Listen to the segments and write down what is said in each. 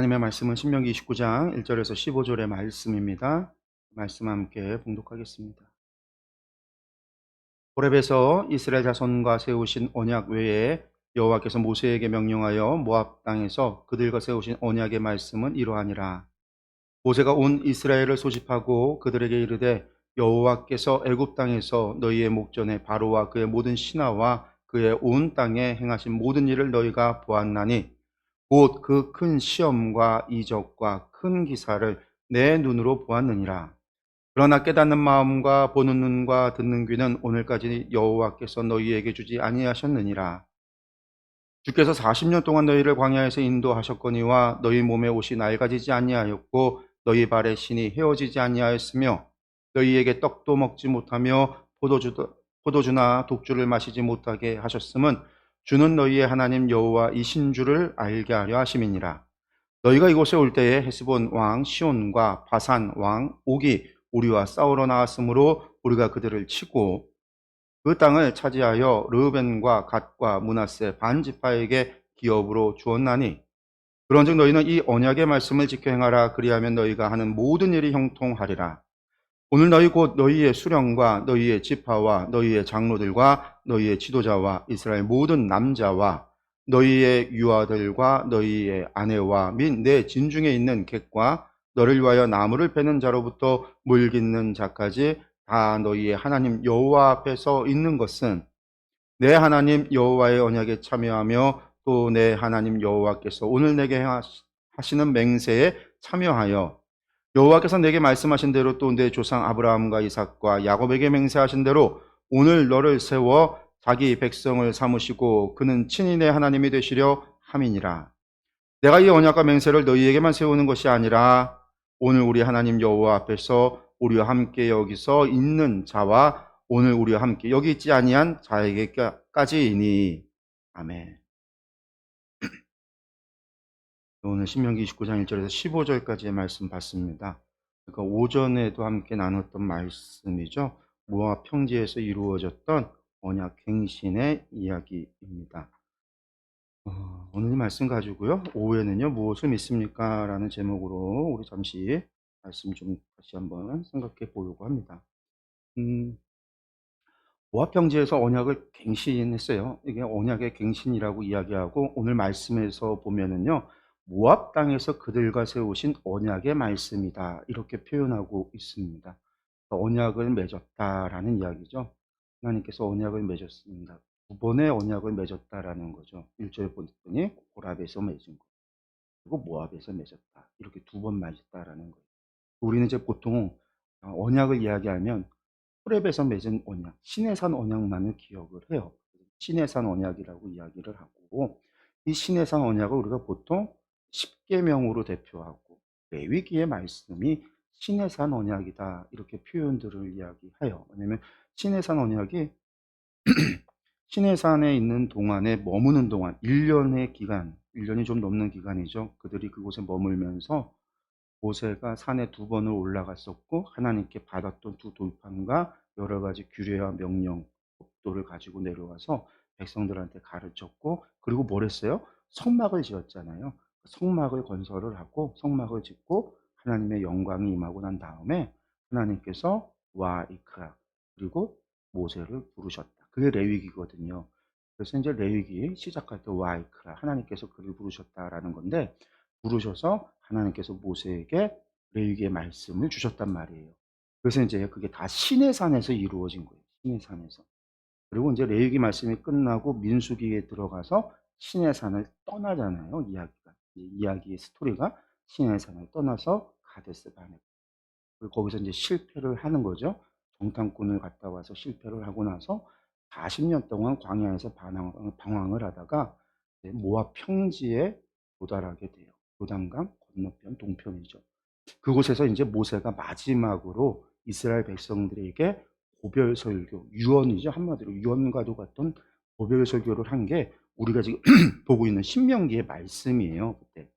하나님의 말씀은 신명기 29장 1절에서 15절의 말씀입니다. 말씀 함께 봉독하겠습니다. 호렙에서 이스라엘 자손과 세우신 언약 외에 여호와께서 모세에게 명령하여 모압 땅에서 그들과 세우신 언약의 말씀은 이러하니라. 모세가 온 이스라엘을 소집하고 그들에게 이르되 여호와께서 애굽 땅에서 너희의 목전에 바로와 그의 모든 신하와 그의 온 땅에 행하신 모든 일을 너희가 보았나니 곧 그 큰 시험과 이적과 큰 기사를 내 눈으로 보았느니라. 그러나 깨닫는 마음과 보는 눈과 듣는 귀는 오늘까지 여호와께서 너희에게 주지 아니하셨느니라. 주께서 40년 동안 너희를 광야에서 인도하셨거니와 너희 몸에 옷이 낡아지지 아니하였고 너희 발에 신이 헤어지지 아니하였으며 너희에게 떡도 먹지 못하며 포도주나 독주를 마시지 못하게 하셨음은 주는 너희의 하나님 여호와이신 줄을 알게 하려 하심이니라. 너희가 이곳에 올 때에 헤스본 왕 시온과 바산 왕 옥이 우리와 싸우러 나왔으므로 우리가 그들을 치고 그 땅을 차지하여 르우벤과 갓과 므낫세 반 지파에게 기업으로 주었나니 그런즉 너희는 이 언약의 말씀을 지켜 행하라. 그리하면 너희가 하는 모든 일이 형통하리라. 오늘 너희 곧 너희의 수령과 너희의 지파와 너희의 장로들과 너희의 지도자와 이스라엘 모든 남자와 너희의 유아들과 너희의 아내와 및 내 진중에 있는 객과 너를 위하여 나무를 베는 자로부터 물 깃는 자까지 다 너희의 하나님 여호와 앞에 서 있는 것은 내 하나님 여호와의 언약에 참여하며 또 내 하나님 여호와께서 오늘 내게 하시는 맹세에 참여하여 여호와께서 내게 말씀하신 대로 또 내 조상 아브라함과 이삭과 야곱에게 맹세하신 대로 오늘 너를 세워 자기 백성을 삼으시고 그는 친히 내 하나님이 되시려 함이니라. 내가 이 언약과 맹세를 너희에게만 세우는 것이 아니라 오늘 우리 하나님 여호와 앞에서 우리와 함께 여기서 있는 자와 오늘 우리와 함께 여기 있지 아니한 자에게까지이니. 아멘. 오늘 신명기 29장 1절에서 15절까지의 말씀 봤습니다. 그러니까 오전에도 함께 나눴던 말씀이죠. 모압 평지에서 이루어졌던 언약 갱신의 이야기입니다. 오늘 말씀 가지고요. 오후에는요, 무엇을 믿습니까? 라는 제목으로 우리 잠시 말씀 좀 다시 한번 생각해 보려고 합니다. 모압 평지에서 언약을 갱신했어요. 이게 언약의 갱신이라고 이야기하고 오늘 말씀에서 보면은요. 모압 땅에서 그들과 세우신 언약의 말씀이다. 이렇게 표현하고 있습니다. 언약을 맺었다라는 이야기죠. 하나님께서 언약을 맺었습니다. 두 번의 언약을 맺었다라는 거죠. 1절에 보니 고랍에서 맺은 거, 그리고 모압에서 맺었다. 이렇게 두 번 맺었다라는 거예요. 우리는 이제 보통 언약을 이야기하면 호렙에서 맺은 언약, 시내산 언약만을 기억을 해요. 시내산 언약이라고 이야기를 하고 이 시내산 언약을 우리가 보통 십계명으로 대표하고 레위기의 말씀이 시내산 언약이다 이렇게 표현들을 이야기해요. 왜냐하면 시내산 언약이 시내산에 있는 동안에 머무는 동안 1년의 기간, 1년이 좀 넘는 기간이죠. 그들이 그곳에 머물면서 모세가 산에 두 번을 올라갔었고 하나님께 받았던 두 돌판과 여러 가지 규례와 명령, 법도를 가지고 내려와서 백성들한테 가르쳤고 그리고 뭘 했어요? 성막을 지었잖아요. 성막을 건설을 하고 성막을 짓고 하나님의 영광이 임하고 난 다음에 하나님께서 와 이크라 그리고 모세를 부르셨다. 그게 레위기거든요. 그래서 이제 레위기 시작할 때 와 이크라 하나님께서 그를 부르셨다라는 건데 부르셔서 하나님께서 모세에게 레위기의 말씀을 주셨단 말이에요. 그래서 이제 그게 다 시내산에서 이루어진 거예요. 시내산에서. 그리고 이제 레위기 말씀이 끝나고 민수기에 들어가서 시내산을 떠나잖아요. 이야기가. 이야기의 스토리가 시내산을 떠나서 가데스 바네. 그리고 거기서 이제 실패를 하는 거죠. 정탐꾼을 갔다 와서 실패를 하고 나서 40년 동안 광야에서 방황을 하다가 모압 평지에 도달하게 돼요. 요단강 건너편 동편이죠. 그곳에서 이제 모세가 마지막으로 이스라엘 백성들에게 고별 설교, 유언이죠. 한마디로 유언과도 같은 고별 설교를 한 게 우리가 지금 보고 있는 신명기의 말씀이에요. 그때.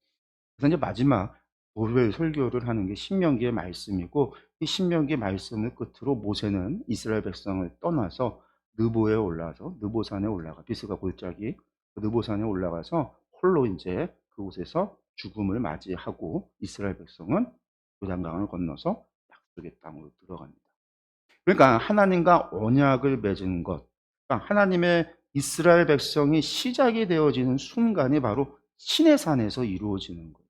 그래서 이제 마지막 고별 설교를 하는 게 신명기의 말씀이고 이 신명기의 말씀을 끝으로 모세는 이스라엘 백성을 떠나서 느보에 올라가서 느보산에 올라가 비스가 골짜기 그 느보산에 올라가서 홀로 이제 그곳에서 죽음을 맞이하고 이스라엘 백성은 요단강을 건너서 약속의 땅으로 들어갑니다. 그러니까 하나님과 언약을 맺은 것, 그러니까 하나님의 이스라엘 백성이 시작이 되어지는 순간이 바로 시내산에서 이루어지는 거예요.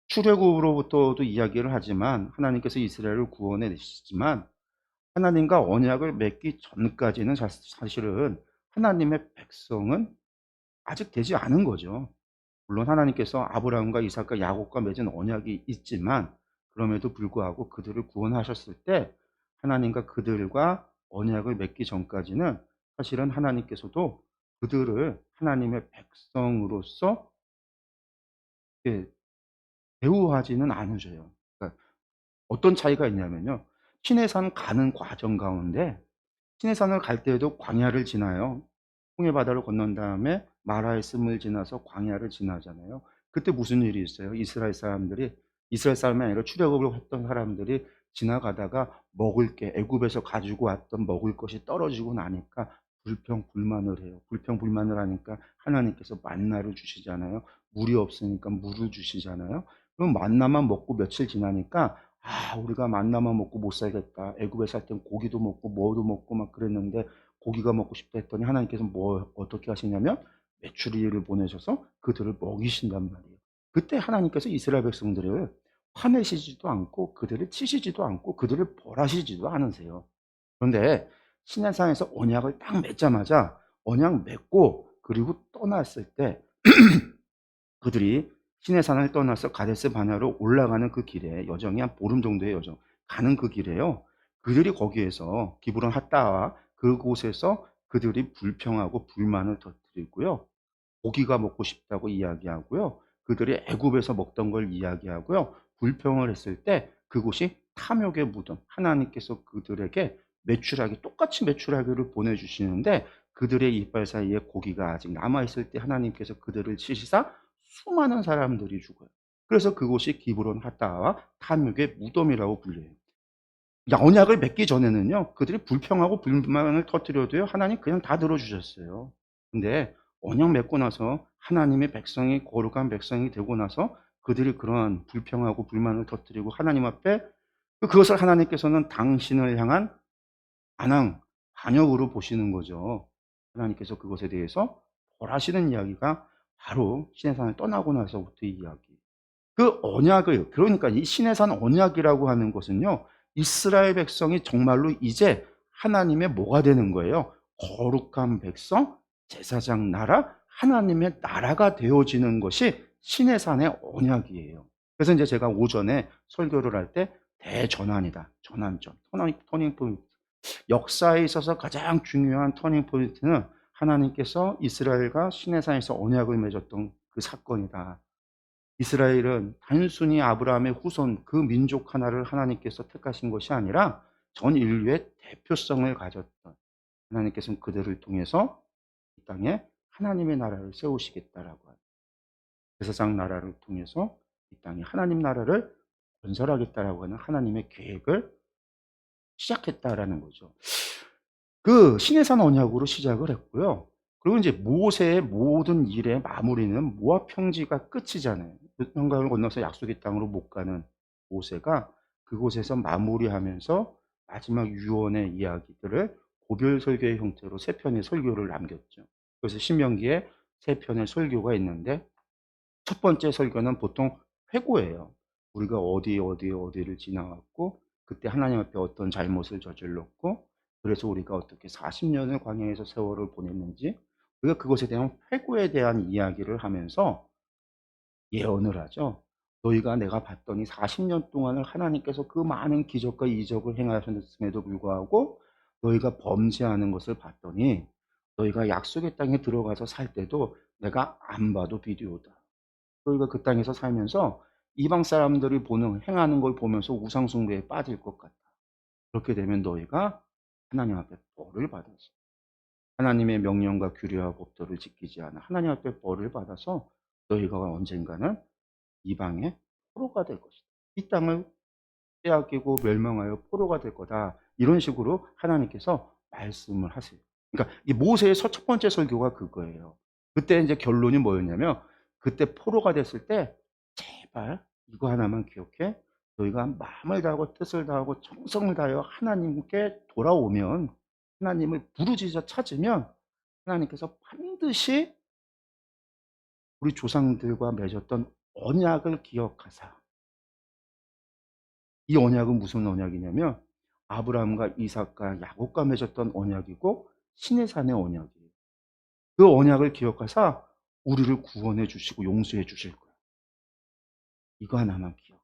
출애굽으로부터도 이야기를 하지만 하나님께서 이스라엘을 구원해 내시지만 하나님과 언약을 맺기 전까지는 사실은 하나님의 백성은 아직 되지 않은 거죠. 물론 하나님께서 아브라함과 이삭과 야곱과 맺은 언약이 있지만 그럼에도 불구하고 그들을 구원하셨을 때 하나님과 그들과 언약을 맺기 전까지는 사실은 하나님께서도 그들을 하나님의 백성으로서 이렇게 대우하지는 않으셔요. 그러니까 어떤 차이가 있냐면요. 시내산 가는 과정 가운데 시내산을 갈 때에도 광야를 지나요. 홍해 바다를 건넌 다음에 마라의 씀을 지나서 광야를 지나잖아요. 그때 무슨 일이 있어요? 이스라엘 사람이 아니라 출애굽을 했던 사람들이 지나가다가 먹을 게 애굽에서 가지고 왔던 먹을 것이 떨어지고 나니까 불평불만을 해요. 불평불만을 하니까 하나님께서 만나를 주시잖아요. 물이 없으니까 물을 주시잖아요. 그럼 만나만 먹고 며칠 지나니까 우리가 만나만 먹고 못 살겠다. 애굽에 살 땐 고기도 먹고 뭐도 먹고 막 그랬는데 고기가 먹고 싶다 했더니 하나님께서 어떻게 하시냐면 메추리를 보내셔서 그들을 먹이신단 말이에요. 그때 하나님께서 이스라엘 백성들을 화내시지도 않고 그들을 치시지도 않고 그들을 벌하시지도 않으세요. 그런데 시내산에서 언약을 딱 맺자마자 언약 맺고 그리고 떠났을 때 그들이 시내산을 떠나서 가데스 바냐로 올라가는 그 길에 여정이 한 보름 정도의 여정 가는 그 길에요. 그들이 거기에서 기브론 핫다와 그곳에서 그들이 불평하고 불만을 터뜨리고요. 고기가 먹고 싶다고 이야기하고요. 그들이 애굽에서 먹던 걸 이야기하고요. 불평을 했을 때 그곳이 탐욕의 무덤, 하나님께서 그들에게 메추라기, 똑같이 메추라기를 보내주시는데 그들의 이빨 사이에 고기가 아직 남아있을 때 하나님께서 그들을 치시사 수많은 사람들이 죽어요. 그래서 그곳이 기브론 핫다와 탐욕의 무덤이라고 불려요. 언약을 맺기 전에는요, 그들이 불평하고 불만을 터뜨려도요, 하나님 그냥 다 들어주셨어요. 근데 언약 맺고 나서 하나님의 백성이 거룩한 백성이 되고 나서 그들이 그런 불평하고 불만을 터뜨리고 하나님 앞에 그것을 하나님께서는 당신을 향한 반항, 반역으로 보시는 거죠. 하나님께서 그것에 대해서 벌하시는 이야기가 바로 시내산을 떠나고 나서부터 이야기. 그 언약을, 그러니까 이 시내산 언약이라고 하는 것은요, 이스라엘 백성이 정말로 이제 하나님의 뭐가 되는 거예요? 거룩한 백성, 제사장 나라, 하나님의 나라가 되어지는 것이 시내산의 언약이에요. 그래서 이제 제가 오전에 설교를 할 때 대전환이다. 전환점, 터닝 포인트. 역사에 있어서 가장 중요한 터닝 포인트는 하나님께서 이스라엘과 시내산에서 언약을 맺었던 그 사건이다. 이스라엘은 단순히 아브라함의 후손 그 민족 하나를 하나님께서 택하신 것이 아니라 전 인류의 대표성을 가졌던, 하나님께서는 그들을 통해서 이 땅에 하나님의 나라를 세우시겠다라고 하는, 제사장 나라를 통해서 이 땅에 하나님 나라를 건설하겠다라고 하는 하나님의 계획을 시작했다라는 거죠. 그 시내산 언약으로 시작을 했고요. 그리고 이제 모세의 모든 일의 마무리는 모압 평지가 끝이잖아요. 요단강을 건너서 약속의 땅으로 못 가는 모세가 그곳에서 마무리하면서 마지막 유언의 이야기들을 고별 설교의 형태로 세 편의 설교를 남겼죠. 그래서 신명기에 세 편의 설교가 있는데 첫 번째 설교는 보통 회고예요. 우리가 어디를 지나왔고 그때 하나님 앞에 어떤 잘못을 저질렀고 그래서 우리가 어떻게 40년을 광야에서 세월을 보냈는지 우리가 그것에 대한 회고에 대한 이야기를 하면서 예언을 하죠. 너희가 내가 봤더니 40년 동안을 하나님께서 그 많은 기적과 이적을 행하셨음에도 불구하고 너희가 범죄하는 것을 봤더니 너희가 약속의 땅에 들어가서 살 때도 내가 안 봐도 비디오다. 너희가 그 땅에서 살면서 이방 사람들이 행하는 걸 보면서 우상숭배에 빠질 것 같다. 그렇게 되면 너희가 하나님 앞에 벌을 받아서 하나님의 명령과 규례와 법도를 지키지 않아 하나님 앞에 벌을 받아서 너희가 언젠가는 이방의 포로가 될 것이다. 이 땅을 빼앗기고 멸망하여 포로가 될 거다. 이런 식으로 하나님께서 말씀을 하세요. 그러니까 이 모세의 첫 번째 설교가 그거예요. 그때 이제 결론이 뭐였냐면 그때 포로가 됐을 때 제발 이거 하나만 기억해. 너희가 마음을 다하고 뜻을 다하고 정성을 다하여 하나님께 돌아오면, 하나님을 부르짖어 찾으면 하나님께서 반드시 우리 조상들과 맺었던 언약을 기억하사, 이 언약은 무슨 언약이냐면 아브라함과 이삭과 야곱과 맺었던 언약이고 신의 산의 언약이에요. 그 언약을 기억하사 우리를 구원해 주시고 용서해 주실 거예요. 이거 하나만 기억.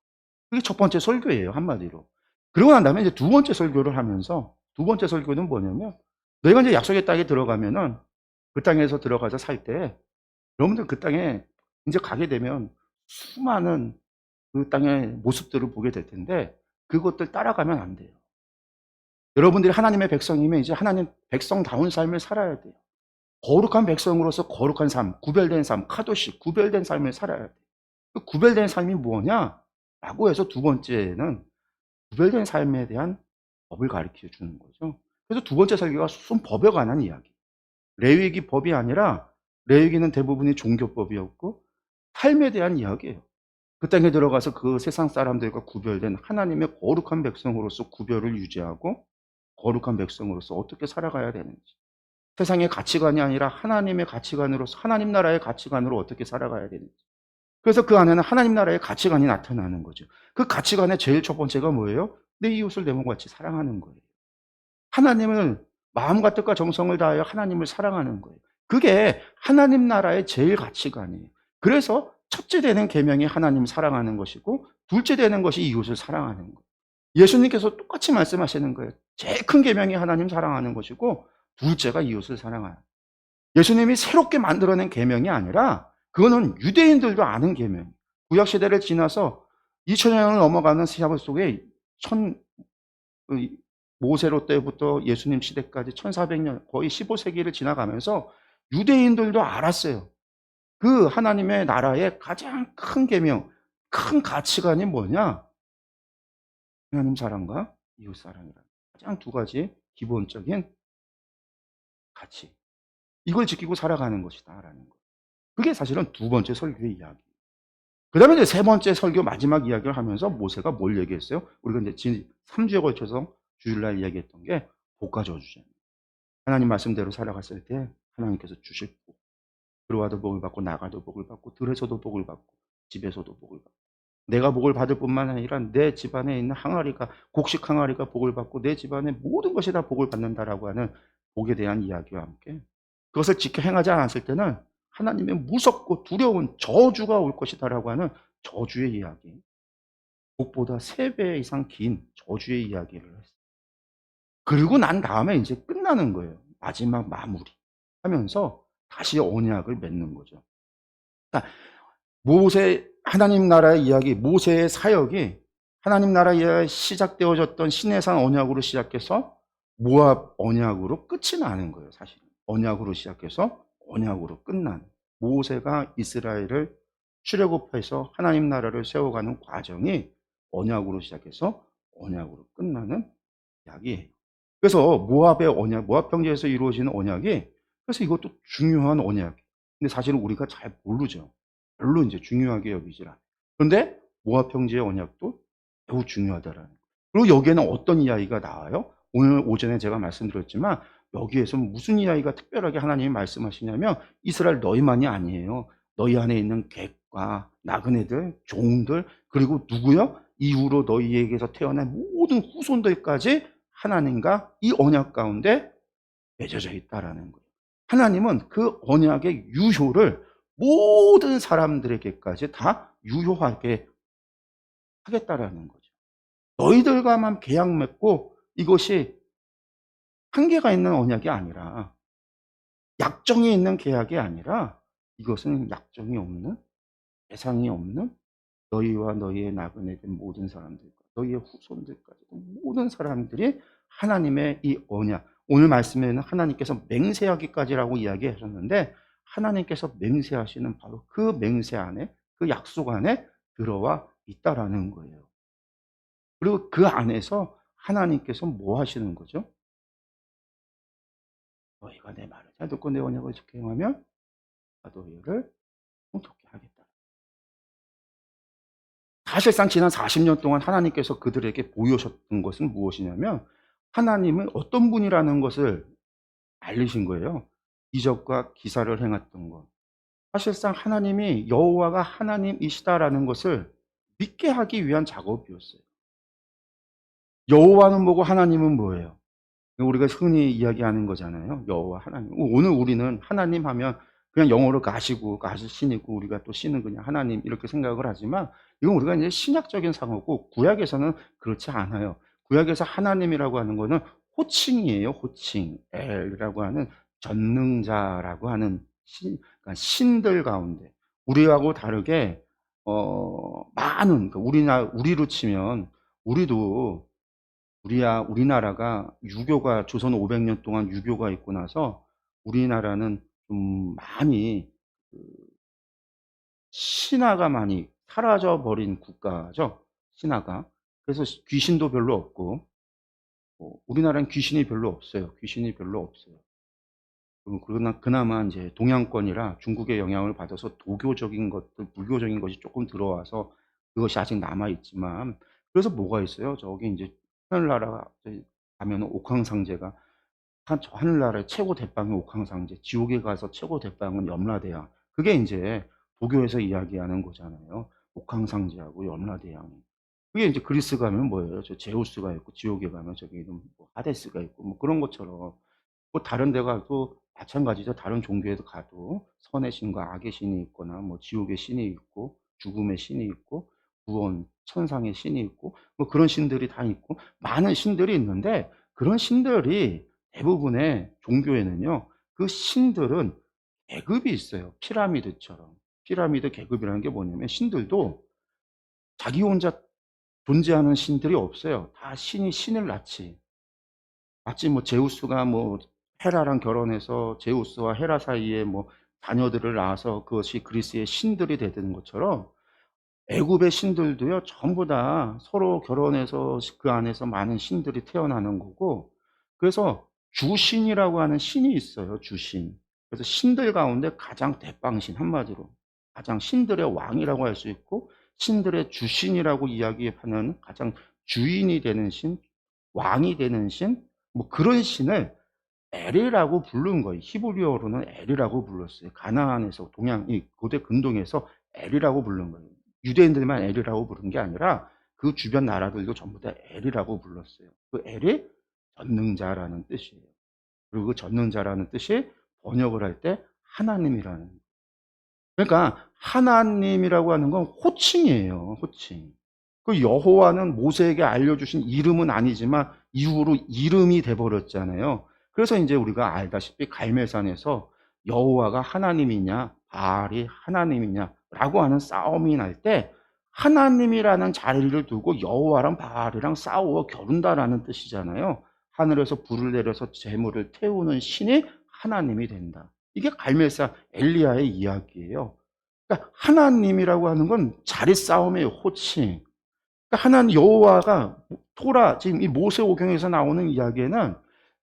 그게 첫 번째 설교예요, 한마디로. 그러고 난 다음에 이제 두 번째 설교를 하면서, 두 번째 설교는 뭐냐면, 너희가 이제 약속의 땅에 들어가면은 그 땅에서 들어가서 살 때 여러분들 그 땅에 이제 가게 되면 수많은 그 땅의 모습들을 보게 될 텐데 그것들 따라가면 안 돼요. 여러분들이 하나님의 백성이면 이제 하나님 백성다운 삶을 살아야 돼요. 거룩한 백성으로서 거룩한 삶, 구별된 삶, 카도시, 구별된 삶을 살아야 돼요. 그 구별된 삶이 뭐냐? 라고 해서 두 번째는 구별된 삶에 대한 법을 가르쳐 주는 거죠. 그래서 두 번째 설교가 순 법에 관한 이야기. 레위기 법이 아니라, 레위기는 대부분이 종교법이었고 삶에 대한 이야기예요. 그 땅에 들어가서 그 세상 사람들과 구별된 하나님의 거룩한 백성으로서 구별을 유지하고 거룩한 백성으로서 어떻게 살아가야 되는지, 세상의 가치관이 아니라 하나님의 가치관으로서, 하나님 나라의 가치관으로 어떻게 살아가야 되는지. 그래서 그 안에는 하나님 나라의 가치관이 나타나는 거죠. 그 가치관의 제일 첫 번째가 뭐예요? 내 이웃을 내 몸같이 사랑하는 거예요. 하나님을 마음과 뜻과 정성을 다하여 하나님을 사랑하는 거예요. 그게 하나님 나라의 제일 가치관이에요. 그래서 첫째 되는 계명이 하나님 사랑하는 것이고 둘째 되는 것이 이웃을 사랑하는 거예요. 예수님께서 똑같이 말씀하시는 거예요. 제일 큰 계명이 하나님 사랑하는 것이고 둘째가 이웃을 사랑하는 거예요. 예수님이 새롭게 만들어낸 계명이 아니라 그거는 유대인들도 아는 계명. 구약 시대를 지나서 2000년을 넘어가는 시합 속에 모세로 때부터 예수님 시대까지 1400년, 거의 15세기를 지나가면서 유대인들도 알았어요. 그 하나님의 나라의 가장 큰 계명, 큰 가치관이 뭐냐? 하나님 사랑과 이웃 사랑이라는 가장 두 가지 기본적인 가치. 이걸 지키고 살아가는 것이다라는 거. 그게 사실은 두 번째 설교의 이야기. 그다음에 이제 세 번째 설교 마지막 이야기를 하면서 모세가 뭘 얘기했어요? 우리가 이제 3주에 걸쳐서 주일날 이야기했던 게 복과 저주잖아요. 하나님 말씀대로 살아갔을 때 하나님께서 주실 복. 들어와도 복을 받고 나가도 복을 받고 들에서도 복을 받고 집에서도 복을 받고, 내가 복을 받을 뿐만 아니라 내 집안에 있는 항아리가, 곡식 항아리가 복을 받고 내 집안의 모든 것이 다 복을 받는다라고 하는 복에 대한 이야기와 함께 그것을 지켜 행하지 않았을 때는 하나님의 무섭고 두려운 저주가 올 것이다라고 하는 저주의 이야기, 복보다 3배 이상 긴 저주의 이야기를 했어요. 그리고 난 다음에 이제 끝나는 거예요. 마지막 마무리 하면서 다시 언약을 맺는 거죠. 그러니까 모세, 하나님 나라의 이야기, 모세의 사역이 하나님 나라 이야기가 시작되어졌던 시내산 언약으로 시작해서 모압 언약으로 끝이 나는 거예요, 사실. 언약으로 시작해서 언약으로 끝나는. 모세가 이스라엘을 출애굽해서 하나님 나라를 세워가는 과정이 언약으로 시작해서 언약으로 끝나는 이야기예요. 그래서 모압의 언약, 모압 평지에서 이루어지는 언약이, 그래서 이것도 중요한 언약. 근데 사실은 우리가 잘 모르죠. 별로 이제 중요하게 여기질 않아요. 그런데 모압 평지의 언약도 매우 중요하다라는 거예요. 그리고 여기에는 어떤 이야기가 나와요? 오늘 오전에 제가 말씀드렸지만 여기에서 무슨 이야기가 특별하게 하나님이 말씀하시냐면, 이스라엘 너희만이 아니에요. 너희 안에 있는 객과 나그네들, 종들, 그리고 누구요? 이후로 너희에게서 태어난 모든 후손들까지 하나님과 이 언약 가운데 맺어져 있다라는 거예요. 하나님은 그 언약의 유효를 모든 사람들에게까지 다 유효하게 하겠다라는 거죠. 너희들과만 계약 맺고, 이것이 한계가 있는 언약이 아니라, 약정이 있는 계약이 아니라, 이것은 약정이 없는, 대상이 없는 너희와 너희의 나그네된 모든 사람들과 너희의 후손들까지 모든 사람들이 하나님의 이 언약, 오늘 말씀에는 하나님께서 맹세하기까지라고 이야기하셨는데 하나님께서 맹세하시는 바로 그 맹세 안에, 그 약속 안에 들어와 있다라는 거예요. 그리고 그 안에서 하나님께서 뭐 하시는 거죠? 너희가 내 말을 잘 듣고 내 언약을 지켜 행하면 나도 너희를 통독케 하겠다. 사실상 지난 40년 동안 하나님께서 그들에게 보여주셨던 것은 무엇이냐면 하나님은 어떤 분이라는 것을 알리신 거예요. 기적과 기사를 행했던 것. 사실상 하나님이 여호와가 하나님이시다라는 것을 믿게 하기 위한 작업이었어요. 여호와는 뭐고 하나님은 뭐예요? 우리가 흔히 이야기하는 거잖아요. 여호와 하나님. 오늘 우리는 하나님 하면 그냥 영어로 가시고 신이고 우리가 또 신은 그냥 하나님 이렇게 생각을 하지만 이건 우리가 이제 신약적인 상호고 구약에서는 그렇지 않아요. 구약에서 하나님이라고 하는 거는 호칭이에요. 호칭. 엘이라고 하는 전능자라고 하는 그러니까 신들 가운데 우리하고 다르게 많은 그러니까 우리로 치면 우리도 우리나라가 유교가 조선 500년 동안 유교가 있고 나서 우리나라는 좀 많이 그 신화가 많이 사라져 버린 국가죠. 신화가. 그래서 귀신도 별로 없고 우리나라는 귀신이 별로 없어요. 귀신이 별로 없어요. 그러나 그나마 이제 동양권이라 중국의 영향을 받아서 도교적인 것들, 불교적인 것이 조금 들어와서 그것이 아직 남아 있지만 그래서 뭐가 있어요? 저기 이제 하늘나라 가면 옥황상제가 저 하늘나라의 최고 대빵이 옥황상제, 지옥에 가서 최고 대빵은 염라대왕. 그게 이제 도교에서 이야기하는 거잖아요. 옥황상제하고 염라대왕이. 그게 이제 그리스 가면 뭐예요? 저 제우스가 있고 지옥에 가면 저기 이름 뭐 하데스가 있고 뭐 그런 것처럼 뭐 다른 데 가도 마찬가지죠. 다른 종교에도 가도 선의 신과 악의 신이 있거나 뭐 지옥의 신이 있고 죽음의 신이 있고 구원, 천상의 신이 있고 뭐 그런 신들이 다 있고 많은 신들이 있는데 그런 신들이 대부분의 종교에는요. 그 신들은 계급이 있어요. 피라미드처럼. 피라미드 계급이라는 게 뭐냐면 신들도 자기 혼자 존재하는 신들이 없어요. 다 신이 신을 낳지. 마치 뭐 제우스가 뭐 헤라랑 결혼해서 제우스와 헤라 사이에 뭐 자녀들을 낳아서 그것이 그리스의 신들이 되는 것처럼 애굽의 신들도요 전부 다 서로 결혼해서 그 안에서 많은 신들이 태어나는 거고 그래서 주신이라고 하는 신이 있어요. 주신. 그래서 신들 가운데 가장 대빵신 한마디로 가장 신들의 왕이라고 할 수 있고 신들의 주신이라고 이야기하는 가장 주인이 되는 신, 왕이 되는 신, 뭐 그런 신을 엘이라고 부른 거예요. 히브리어로는 엘이라고 불렀어요. 가나안에서 이 고대 근동에서 엘이라고 부른 거예요. 유대인들만 엘이라고 부른 게 아니라 그 주변 나라들도 전부 다 엘이라고 불렀어요. 그 엘이 전능자라는 뜻이에요. 그리고 그 전능자라는 뜻이 번역을 할 때 하나님이라는. 그러니까 하나님이라고 하는 건 호칭이에요. 호칭. 그 여호와는 모세에게 알려주신 이름은 아니지만 이후로 이름이 돼버렸잖아요. 그래서 이제 우리가 알다시피 갈멜산에서 여호와가 하나님이냐 바알이 하나님이냐라고 하는 싸움이 날 때 하나님이라는 자리를 두고 여호와랑 바알이랑 싸워 겨룬다라는 뜻이잖아요. 하늘에서 불을 내려서 재물을 태우는 신이 하나님이 된다. 이게 갈멜산 엘리야의 이야기예요. 그러니까 하나님이라고 하는 건 자리 싸움의 호칭. 그러니까 하나님 여호와가 토라 지금 이 모세오경에서 나오는 이야기에는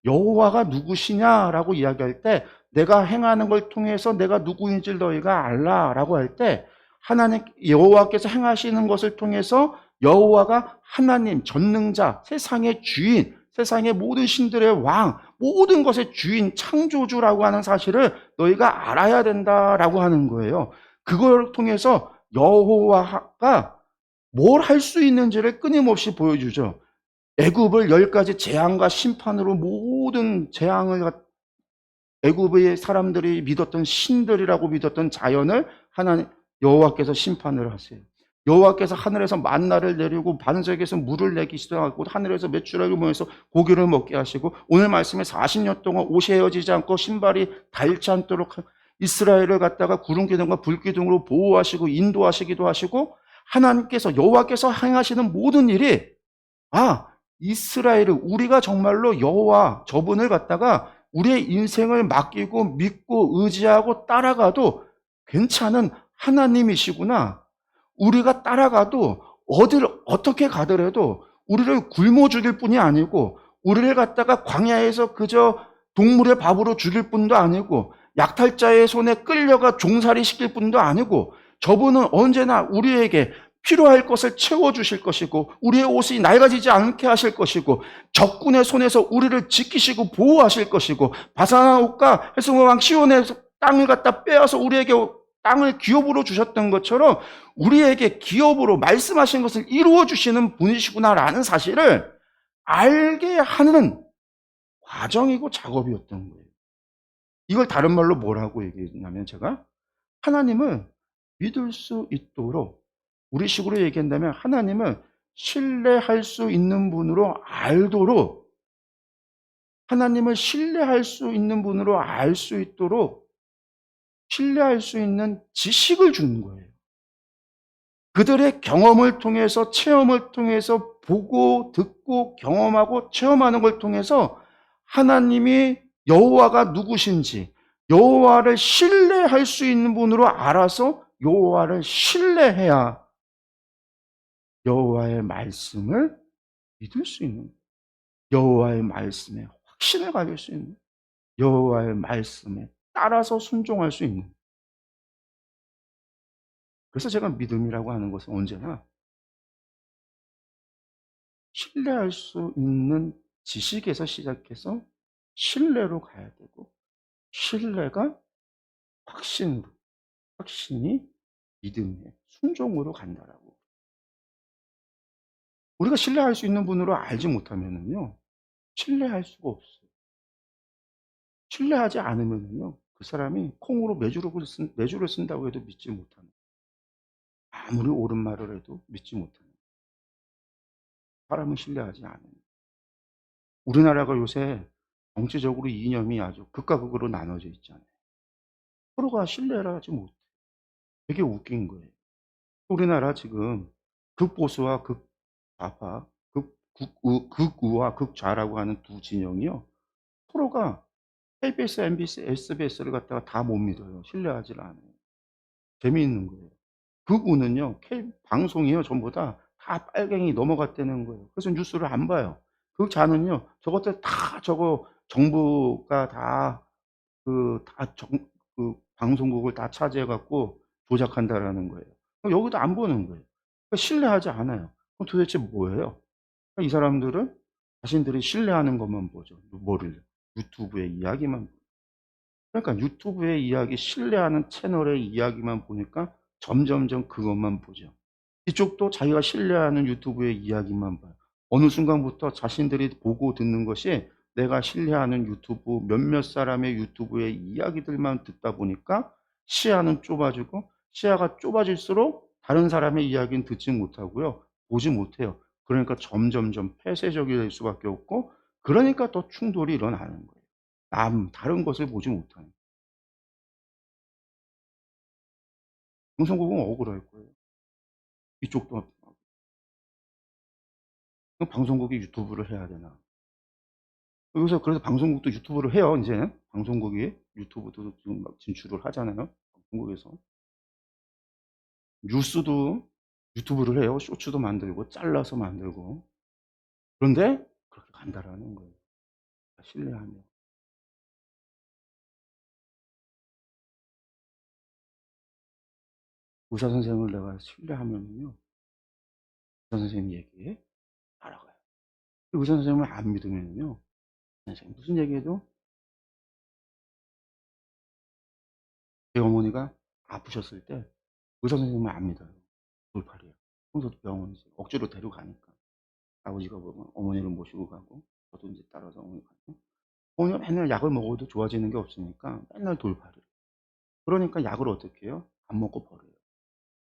여호와가 누구시냐라고 이야기할 때 내가 행하는 걸 통해서 내가 누구인지 너희가 알라라고 할 때 하나님 여호와께서 행하시는 것을 통해서 여호와가 하나님 전능자 세상의 주인 세상의 모든 신들의 왕 모든 것의 주인 창조주라고 하는 사실을 너희가 알아야 된다라고 하는 거예요. 그걸 통해서 여호와가 뭘 할 수 있는지를 끊임없이 보여주죠. 애굽을 10가지 재앙과 심판으로 모든 재앙을 애굽의 사람들이 믿었던 신들이라고 믿었던 자연을 하나님 여호와께서 심판을 하세요. 여호와께서 하늘에서 만나를 내리고 반석에서 물을 내기 시작하고 하늘에서 메추라기 모여서 고기를 먹게 하시고 오늘 말씀에 40년 동안 옷이 헤어지지 않고 신발이 닳지 않도록 이스라엘을 갖다가 구름 기둥과 불 기둥으로 보호하시고 인도하시기도 하시고 하나님께서 여호와께서 행하시는 모든 일이 이스라엘을 우리가 정말로 여호와 저분을 갖다가 우리의 인생을 맡기고 믿고 의지하고 따라가도 괜찮은 하나님이시구나. 우리가 따라가도 어떻게 가더라도 우리를 굶어 죽일 뿐이 아니고 우리를 갖다가 광야에서 그저 동물의 밥으로 죽일 뿐도 아니고 약탈자의 손에 끌려가 종살이 시킬 뿐도 아니고 저분은 언제나 우리에게 필요할 것을 채워주실 것이고 우리의 옷이 낡아지지 않게 하실 것이고 적군의 손에서 우리를 지키시고 보호하실 것이고 바산한 옷과 해성의 왕 시온에서 땅을 갖다 빼앗아 우리에게 땅을 기업으로 주셨던 것처럼 우리에게 기업으로 말씀하신 것을 이루어 주시는 분이시구나라는 사실을 알게 하는 과정이고 작업이었던 거예요. 이걸 다른 말로 뭐라고 얘기했냐면 제가 하나님을 믿을 수 있도록 우리식으로 얘기한다면 하나님을 신뢰할 수 있는 분으로 알도록 하나님을 신뢰할 수 있는 분으로 알 수 있도록 신뢰할 수 있는 지식을 주는 거예요. 그들의 경험을 통해서 체험을 통해서 보고 듣고 경험하고 체험하는 걸 통해서 하나님이 여호와가 누구신지 여호와를 신뢰할 수 있는 분으로 알아서 여호와를 신뢰해야 여호와의 말씀을 믿을 수 있는 여호와의 말씀에 확신을 가질 수 있는 여호와의 말씀에 따라서 순종할 수 있는 그래서 제가 믿음이라고 하는 것은 언제나 신뢰할 수 있는 지식에서 시작해서 신뢰로 가야 되고 신뢰가 확신으로 확신이 믿음의 순종으로 간다라고. 우리가 신뢰할 수 있는 분으로 알지 못하면은요 신뢰할 수가 없어요. 신뢰하지 않으면은요 그 사람이 콩으로 매주를 쓴다고 해도 믿지 못하는 아무리 옳은 말을 해도 믿지 못하는 사람은 신뢰하지 않아요. 우리나라가 요새 정치적으로 이념이 아주 극과 극으로 나눠져 있잖아요. 서로가 신뢰를 하지 못해. 되게 웃긴 거예요. 우리나라 지금 극보수와 극좌파, 극우와 극좌라고 하는 두 진영이요. 서로가 KBS, MBC, SBS를 갖다가 다 못 믿어요. 신뢰하지 않아요. 재미있는 거예요. 극우는요, 방송이요, 전부 다 빨갱이 넘어갔다는 거예요. 그래서 뉴스를 안 봐요. 극좌는요, 저것들 다 정부가 방송국을 다 차지해갖고 조작한다라는 거예요. 여기도 안 보는 거예요. 그러니까 신뢰하지 않아요. 그럼 도대체 뭐예요? 그러니까 이 사람들은 자신들이 신뢰하는 것만 보죠. 뭐를? 유튜브의 이야기만. 그러니까 유튜브의 이야기, 신뢰하는 채널의 이야기만 보니까 점점점 그것만 보죠. 이쪽도 자기가 신뢰하는 유튜브의 이야기만 봐요. 어느 순간부터 자신들이 보고 듣는 것이 내가 신뢰하는 유튜브 몇몇 사람의 유튜브의 이야기들만 듣다 보니까 시야는 좁아지고 시야가 좁아질수록 다른 사람의 이야기는 듣지 못하고요. 보지 못해요. 그러니까 점점점 폐쇄적이 될 수밖에 없고 그러니까 또 충돌이 일어나는 거예요. 다른 것을 보지 못하는. 방송국은 억울할 거예요. 이쪽도 방송국이 유튜브를 해야 되나? 여기서 그래서 방송국도 유튜브를 해요. 이제 방송국이 유튜브도 지금 막 진출을 하잖아요. 방송국에서 뉴스도 유튜브를 해요. 쇼츠도 만들고 잘라서 만들고. 그런데 그렇게 간다라는 거예요. 신뢰하며 의사 선생을 내가 신뢰하면요, 의사 선생님 얘기에 따라가요. 의사 선생님을 안 믿으면요, 선생님 무슨 얘기해도 제 어머니가 아프셨을 때 의사 선생님을 안 믿어요. 돌팔이에요. 평소도 병원에 억지로 데려가니까. 아버지가 보면 어머니를 모시고 가고 저도 이제 따라서 어머니 가고 어머니가 맨날 약을 먹어도 좋아지는 게 없으니까 맨날 돌팔이. 그러니까 약을 어떻게 해요? 안 먹고 버려요.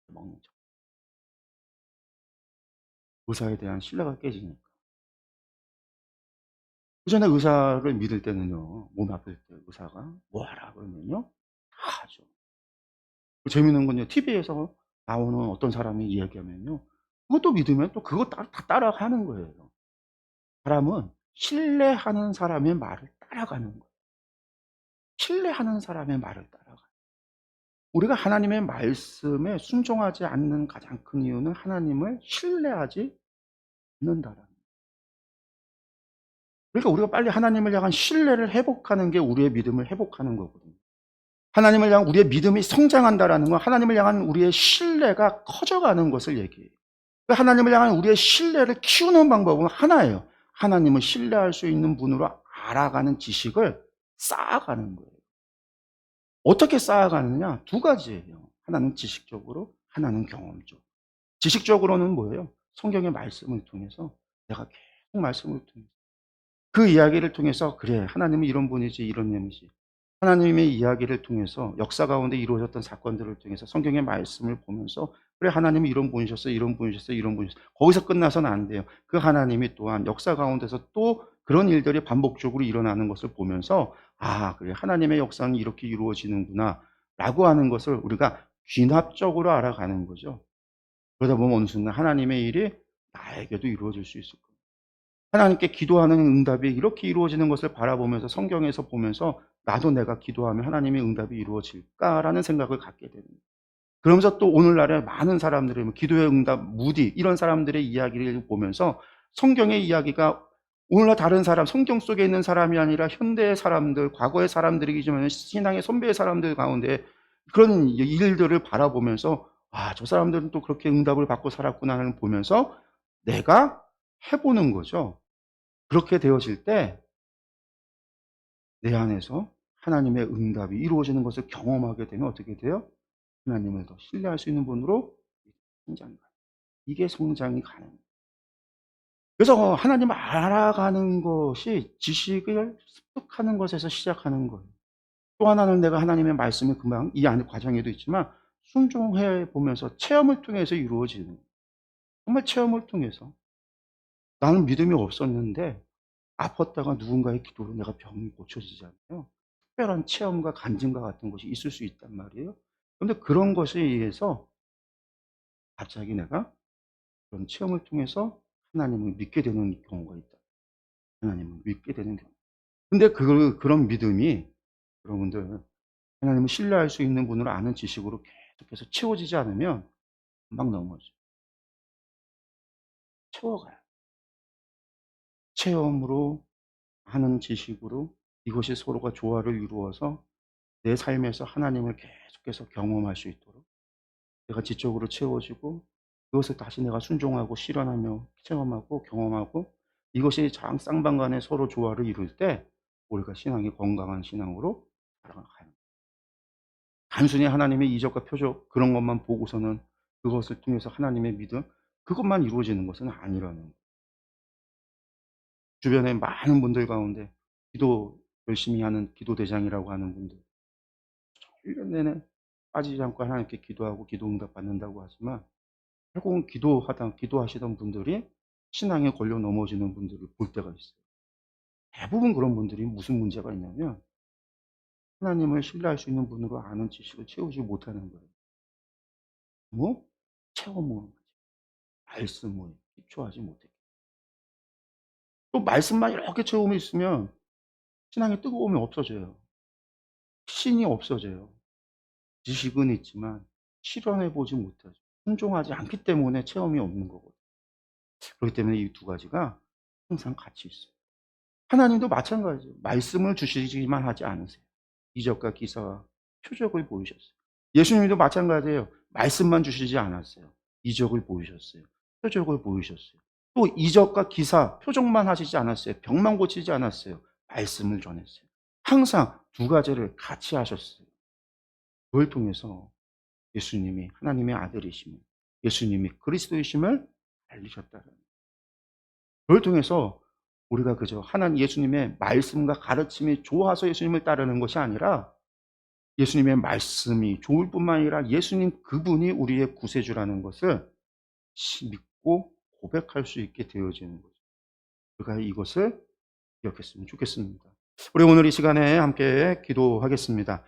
먹는 척. 의사에 대한 신뢰가 깨지니까. 그전에 의사를 믿을 때는요, 몸 아플 때 의사가 뭐 하라 그러면요, 다 하죠. 재밌는 건요, TV에서 나오는 어떤 사람이 이야기하면요, 그것도 믿으면 또 그거 다 따라가는 거예요. 사람은 신뢰하는 사람의 말을 따라가는 거예요. 신뢰하는 사람의 말을 따라가요. 우리가 하나님의 말씀에 순종하지 않는 가장 큰 이유는 하나님을 신뢰하지 않는다라는 거예요. 그러니까 우리가 빨리 하나님을 향한 신뢰를 회복하는 게 우리의 믿음을 회복하는 거거든요. 하나님을 향한 우리의 믿음이 성장한다라는 건 하나님을 향한 우리의 신뢰가 커져가는 것을 얘기해요. 그 하나님을 향한 우리의 신뢰를 키우는 방법은 하나예요. 하나님을 신뢰할 수 있는 분으로 알아가는 지식을 쌓아가는 거예요. 어떻게 쌓아가느냐? 두 가지예요. 하나는 지식적으로, 하나는 경험적. 지식적으로는 뭐예요? 성경의 말씀을 통해서 내가 계속 말씀을 통해서 그 이야기를 통해서 그래 하나님은 이런 분이지 이런 분이지 하나님의 이야기를 통해서 역사 가운데 이루어졌던 사건들을 통해서 성경의 말씀을 보면서 그래 하나님이 이런 분이셨어요 이런 분이셨어요 이런 분이셨어요 거기서 끝나서는 안 돼요. 그 하나님이 또한 역사 가운데서 또 그런 일들이 반복적으로 일어나는 것을 보면서 아 그래 하나님의 역사는 이렇게 이루어지는구나 라고 하는 것을 우리가 귀납적으로 알아가는 거죠. 그러다 보면 어느 순간 하나님의 일이 나에게도 이루어질 수 있을 거예요. 하나님께 기도하는 응답이 이렇게 이루어지는 것을 바라보면서 성경에서 보면서 나도 내가 기도하면 하나님의 응답이 이루어질까라는 생각을 갖게 되는 거예요. 그러면서 또 오늘날에 많은 사람들의 기도의 응답, 무디 이런 사람들의 이야기를 보면서 성경의 이야기가 오늘날 다른 사람, 성경 속에 있는 사람이 아니라 현대의 사람들, 과거의 사람들이지만 신앙의 선배의 사람들 가운데 그런 일들을 바라보면서 아, 저 사람들은 또 그렇게 응답을 받고 살았구나를 보면서 내가 해보는 거죠. 그렇게 되어질 때 내 안에서 하나님의 응답이 이루어지는 것을 경험하게 되면 어떻게 돼요? 하나님을 더 신뢰할 수 있는 분으로 성장이 가요. 이게 성장이 가능해요. 그래서 하나님을 알아가는 것이 지식을 습득하는 것에서 시작하는 거예요. 또 하나는 내가 하나님의 말씀이 금방 이 안의 과정에도 있지만 순종해 보면서 체험을 통해서 이루어지는 거예요. 정말 체험을 통해서 나는 믿음이 없었는데 아팠다가 누군가의 기도로 내가 병이 고쳐지잖아요. 특별한 체험과 간증과 같은 것이 있을 수 있단 말이에요. 그런데 그런 것에 의해서 갑자기 내가 그런 체험을 통해서 하나님을 믿게 되는 경우가 있다. 하나님을 믿게 되는 경우. 근데 그런 믿음이 여러분들 하나님을 신뢰할 수 있는 분으로 아는 지식으로 계속해서 채워지지 않으면 금방 넘어져. 채워가요. 체험으로 하는 지식으로 이것이 서로가 조화를 이루어서 내 삶에서 하나님을 계속해서 경험할 수 있도록 내가 지적으로 채워지고 그것을 다시 내가 순종하고 실현하며 체험하고 경험하고 이것이 쌍방간에 서로 조화를 이룰 때 우리가 신앙이 건강한 신앙으로 살아가는 거예요. 단순히 하나님의 이적과 표적 그런 것만 보고서는 그것을 통해서 하나님의 믿음 그것만 이루어지는 것은 아니라는 거예요. 주변에 많은 분들 가운데 기도 열심히 하는 기도대장이라고 하는 분들 1년 내내 빠지지 않고 하나님께 기도하고 기도 응답 받는다고 하지만 결국은 기도하시던 분들이 신앙에 걸려 넘어지는 분들을 볼 때가 있어요. 대부분 그런 분들이 무슨 문제가 있냐면 하나님을 신뢰할 수 있는 분으로 아는 지식을 채우지 못하는 거예요. 뭐? 체험을 말씀을 기초하지 못해. 또 말씀만 이렇게 채우면 있으면 신앙의 뜨거움이 없어져요. 신이 없어져요. 지식은 있지만 실현해 보지 못하죠. 순종하지 않기 때문에 체험이 없는 거거든요. 그렇기 때문에 이 두 가지가 항상 같이 있어요. 하나님도 마찬가지예요. 말씀을 주시지만 하지 않으세요. 이적과 기사와 표적을 보이셨어요. 예수님도 마찬가지예요. 말씀만 주시지 않았어요. 이적을 보이셨어요. 표적을 보이셨어요. 또 이적과 기사, 표적만 하시지 않았어요. 병만 고치지 않았어요. 말씀을 전했어요. 항상 두 가지를 같이 하셨어요. 그걸 통해서 예수님이 하나님의 아들이심을, 예수님이 그리스도이심을 알리셨다는 거예요. 그걸 통해서 우리가 그저 하나님 예수님의 말씀과 가르침이 좋아서 예수님을 따르는 것이 아니라 예수님의 말씀이 좋을 뿐만 아니라 예수님 그분이 우리의 구세주라는 것을 믿고 고백할 수 있게 되어지는 거죠. 우리가 이것을 기억했으면 좋겠습니다. 우리 오늘 이 시간에 함께 기도하겠습니다.